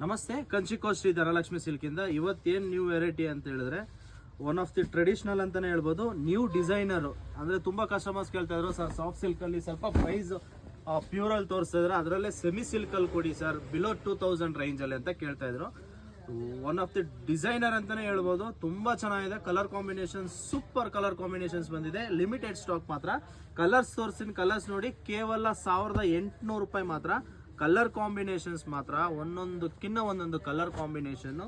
ನಮಸ್ತೆ, ಕಂಚಿಕೋ ಶ್ರೀ ಧನಲಕ್ಷ್ಮಿ ಸಿಲ್ಕ್ ಇಂದ ಇವತ್ತೇನ್ new variety ಅಂತ ಹೇಳಿದ್ರೆ ಒನ್ ಆಫ್ ದಿ ಟ್ರೆಡಿಷನಲ್ ಅಂತಾನೆ ಹೇಳ್ಬೋದು. ನ್ಯೂ ಡಿಸೈನರ್ ಅಂದ್ರೆ ತುಂಬಾ ಕಸ್ಟಮರ್ಸ್ ಕೇಳ್ತಾ ಇದ್ರು ಸರ್, ಸಾಫ್ಟ್ ಸಿಲ್ಕ್ ಅಲ್ಲಿ ಸ್ವಲ್ಪ ಪ್ರೈಸ್ ಪ್ಯೂರ್ ಅಲ್ಲಿ ತೋರಿಸ್ತಾ ಇದ್ರೆ ಅದರಲ್ಲೇ ಸೆಮಿ ಸಿಲ್ಕ್ ಅಲ್ಲಿ ಕೊಡಿ ಸರ್, ಬಿಲೋ 2000 ರೇಂಜ್ ಅಲ್ಲಿ ಅಂತ ಕೇಳ್ತಾ ಇದ್ರು. ಒನ್ ಆಫ್ ದಿ ಡಿಸೈನರ್ ಅಂತಾನೆ ಹೇಳ್ಬೋದು. ತುಂಬಾ ಚೆನ್ನಾಗಿದೆ. Colour combination super colour combinations ಬಂದಿದೆ. ಲಿಮಿಟೆಡ್ ಸ್ಟಾಕ್ ಮಾತ್ರ. ಕಲರ್ಸ್ ತೋರಿಸಿನ ಕಲರ್ಸ್ ನೋಡಿ, ಕೇವಲ 1800 ರೂಪಾಯಿ ಮಾತ್ರ. ಕಲರ್ ಕಾಂಬಿನೇಷನ್ಸ್ ಮಾತ್ರ ಒಂದೊಂದಕ್ಕಿಂತ ಒಂದೊಂದು ಕಲರ್ ಕಾಂಬಿನೇಷನ್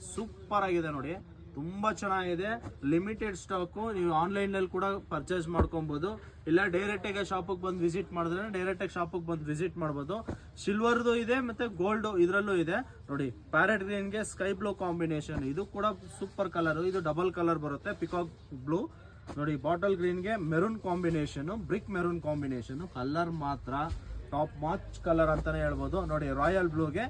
ಸೂಪರ್ ಆಗಿದೆ ನೋಡಿ, ತುಂಬಾ ಚೆನ್ನಾಗಿದೆ. Limited stock. ನೀವು ಆನ್ಲೈನ್ ನಲ್ಲಿ ಕೂಡ ಪರ್ಚೇಸ್ ಮಾಡ್ಕೊಬಹುದು, ಇಲ್ಲ ಡೈರೆಕ್ಟ್ ಆಗಿ ಶಾಪಿಗೆ ಬಂದು ವಿಸಿಟ್ ಮಾಡಿದ್ರೆ ಡೈರೆಕ್ಟ್ ಆಗಿ ಶಾಪಿಗೆ ಬಂದು ವಿಸಿಟ್ ಮಾಡಬಹುದು. ಸಿಲ್ವರ್ದು ಇದೆ ಮತ್ತೆ ಗೋಲ್ಡ್ ಇದರಲ್ಲೂ ಇದೆ ನೋಡಿ. ಪ್ಯಾರೆಟ್ ಗ್ರೀನ್ ಗೆ ಸ್ಕೈ ಬ್ಲೂ ಕಾಂಬಿನೇಷನ್, ಇದು ಕೂಡ ಸೂಪರ್ ಕಲರ್. ಇದು ಡಬಲ್ ಕಲರ್ ಬರುತ್ತೆ, ಪಿಕಾಕ್ ಬ್ಲೂ ನೋಡಿ. ಬಾಟಲ್ ಗ್ರೀನ್ ಗೆ maroon combination, brick maroon combination. Colour ಮಾತ್ರ ಟಾಪ್ ಮಾಚ್ ಕಲರ್ ಅಂತಾನೆ ಹೇಳ್ಬೋದು ನೋಡಿ. ರಾಯಲ್ ಬ್ಲೂಗೆ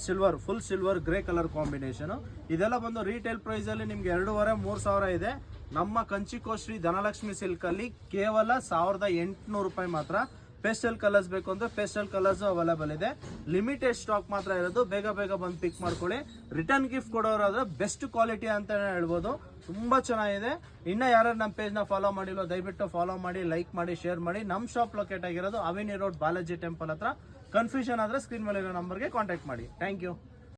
silver, full silver grey colour combination. ಇದೆಲ್ಲ ಬಂದು ರೀಟೇಲ್ ಪ್ರೈಸ್ ಅಲ್ಲಿ ನಿಮ್ಗೆ 2,500-3 ಸಾವಿರ ಇದೆ. ನಮ್ಮ ಕಂಚಿಕೋ ಶ್ರೀ ಧನಲಕ್ಷ್ಮಿ ಸಿಲ್ಕ್ ಅಲ್ಲಿ ಕೇವಲ 1800 ರೂಪಾಯಿ ಮಾತ್ರ. ಪೇಸ್ಟಲ್ ಕಲರ್ಸ್ ಬೇಕು ಅಂದ್ರೆ ಪೇಸ್ಟಲ್ ಕಲರ್ಸ್ ಅವೈಲೇಬಲ್ ಇದೆ. ಲಿಮಿಟೆಡ್ ಸ್ಟಾಕ್ ಮಾತ್ರ ಇರೋದು, ಬೇಗ ಬೇಗ ಬಂದು ಪಿಕ್ ಮಾಡ್ಕೊಳ್ಳಿ. ರಿಟರ್ನ್ ಗಿಫ್ಟ್ ಕೊಡೋರಾದ್ರೆ ಬೆಸ್ಟ್ ಕ್ವಾಲಿಟಿ ಅಂತ ಹೇಳ್ಬೋದು. ತುಂಬಾ ಚೆನ್ನಾಗಿದೆ. ಇನ್ನ ಯಾರು ನಮ್ಮ ಪೇಜ್ ನ ಫಾಲೋ ಮಾಡಿಲ್ವೋ ದಯವಿಟ್ಟು ಫಾಲೋ ಮಾಡಿ, ಲೈಕ್ ಮಾಡಿ, ಶೇರ್ ಮಾಡಿ. ನಮ್ಮ ಶಾಪ್ ಲೊಕೇಟ್ ಆಗಿರೋದು ಅವೆನ್ಯೂ ರೋಡ್, ಬಾಲಾಜಿ ಟೆಂಪಲ್ ಹತ್ರ. ಕನ್ಫ್ಯೂಷನ್ ಆದ್ರೆ ಸ್ಕ್ರೀನ್ ಮೇಲೆ ಇರೋ ನಂಬರ್ಗೆ ಕಾಂಟ್ಯಾಕ್ಟ್ ಮಾಡಿ. Thank you.